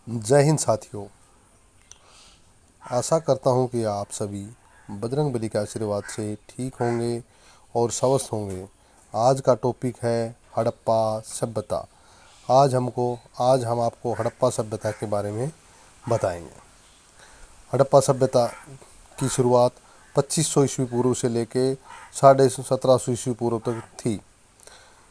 जय हिंद साथियों। आशा करता हूँ कि आप सभी बजरंगबली के आशीर्वाद से ठीक होंगे और स्वस्थ होंगे। आज का टॉपिक है हड़प्पा सभ्यता। आज हम आपको हड़प्पा सभ्यता के बारे में बताएंगे। हड़प्पा सभ्यता की शुरुआत 2500 ईस्वी पूर्व से लेके 1750 ईस्वी पूर्व तक थी।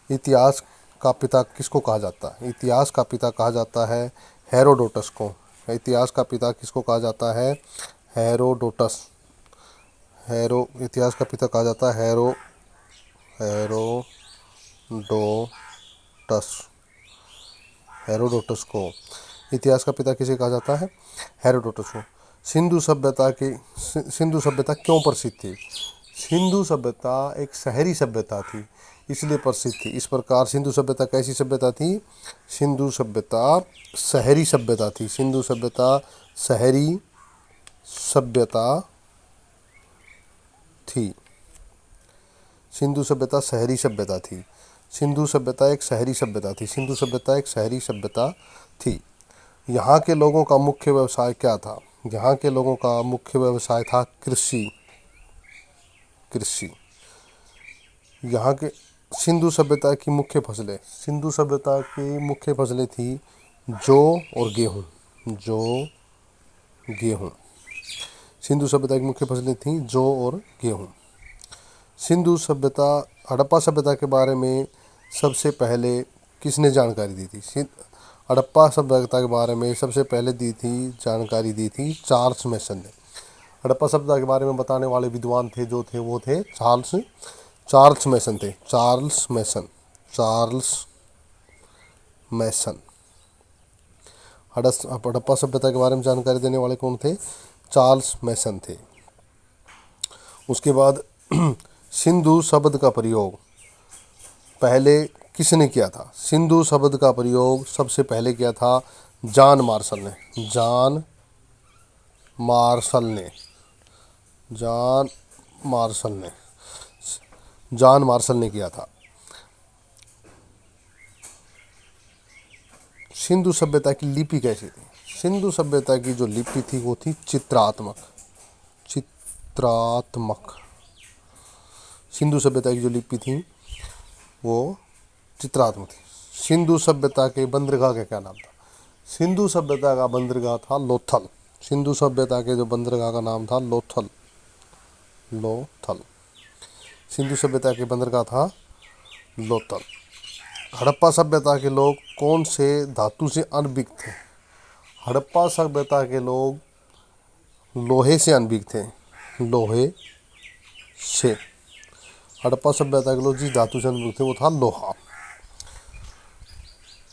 इतिहास का पिता किसको कहा जाता है? इतिहास का पिता कहा जाता है हेरोडोटस को। इतिहास का पिता किसको कहा जाता है? हेरोडोटस। इतिहास का पिता कहा जाता है हेरोडोटस। हेरोडोटस को इतिहास का पिता किसे कहा जाता है? हेरोडोटस को। सिंधु सभ्यता क्यों प्रसिद्ध थी? सिंधु सभ्यता एक शहरी सभ्यता थी, इसलिए प्रसिद्ध थी। इस प्रकार सिंधु सभ्यता कैसी सभ्यता थी? सिंधु सभ्यता शहरी सभ्यता थी। सिंधु सभ्यता शहरी सभ्यता थी। सिंधु सभ्यता शहरी सभ्यता थी। सिंधु सभ्यता एक शहरी सभ्यता थी। सिंधु सभ्यता एक शहरी सभ्यता थी। यहाँ के लोगों का मुख्य व्यवसाय क्या था? यहाँ के लोगों का मुख्य व्यवसाय था कृषि। यहाँ के सिंधु सभ्यता की मुख्य फसलें थी जौ और गेहूँ। सिंधु सभ्यता की मुख्य फसलें थी जौ और गेहूँ। सिंधु सभ्यता हड़प्पा सभ्यता के बारे में सबसे पहले किसने जानकारी दी थी? हड़प्पा सभ्यता के बारे में सबसे पहले जानकारी दी थी चार्ल्स मैसन ने। हड़प्पा सभ्यता के बारे में बताने वाले विद्वान थे वो थे चार्ल्स मैसन। हड़प्पा सभ्यता के बारे में जानकारी देने वाले कौन थे? चार्ल्स मैसन थे। उसके बाद सिंधु शब्द का प्रयोग पहले किसने किया था? सिंधु शब्द का प्रयोग सबसे पहले किया था जॉन मार्शल ने किया था। सिंधु सभ्यता की लिपि कैसी थी? सिंधु सभ्यता की जो लिपि थी वो थी चित्रात्मक। सिंधु सभ्यता की जो लिपि थी वो चित्रात्मक थी। सिंधु सभ्यता के बंदरगाह का क्या नाम था? सिंधु सभ्यता का बंदरगाह था लोथल। सिंधु सभ्यता के जो बंदरगाह का नाम था लोथल। सिंधु सभ्यता के बंदरगाह था लोथल। हड़प्पा सभ्यता के लोग कौन से धातु से अनभिज्ञ थे? हड़प्पा सभ्यता के लोग लोहे से अनभिज्ञ थे। हड़प्पा सभ्यता के लोग जिस धातु से अनभिज्ञ थे वो था लोहा।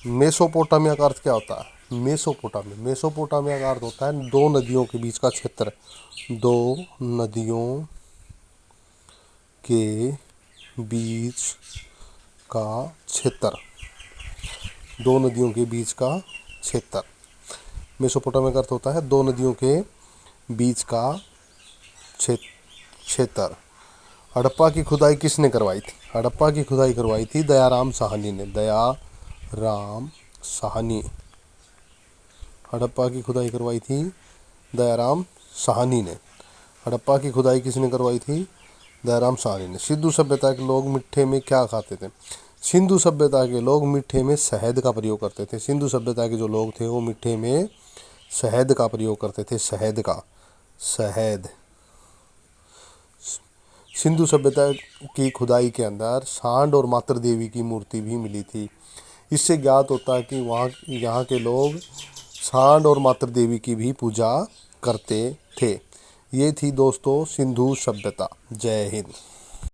मेसोपोटामिया का अर्थ क्या होता है? मेसोपोटामिया का अर्थ होता है दो नदियों के बीच का क्षेत्र। दो नदियों के बीच का क्षेत्र। मेसोपोटामिया का अर्थ होता है दो नदियों के बीच का क्षेत्र। हड़प्पा की खुदाई किसने करवाई थी? हड़प्पा की खुदाई करवाई थी दयाराम साहनी ने। हड़प्पा की खुदाई करवाई थी दयाराम साहनी ने। हड़प्पा की खुदाई किसने करवाई थी? दयाराम साहनी ने। सिंधु सभ्यता के लोग मिट्ठे में क्या खाते थे? सिंधु सभ्यता के लोग मिट्ठे में शहद का प्रयोग करते थे। सिंधु सभ्यता के जो लोग थे वो मिट्ठे में शहद का प्रयोग करते थे। शहद। सिंधु सभ्यता की खुदाई के अंदर सांड और मातृ देवी की मूर्ति भी मिली थी। इससे ज्ञात होता है कि यहाँ के लोग सांड और मातृ देवी की भी पूजा करते थे। ये थी दोस्तों सिंधु सभ्यता। जय हिंद।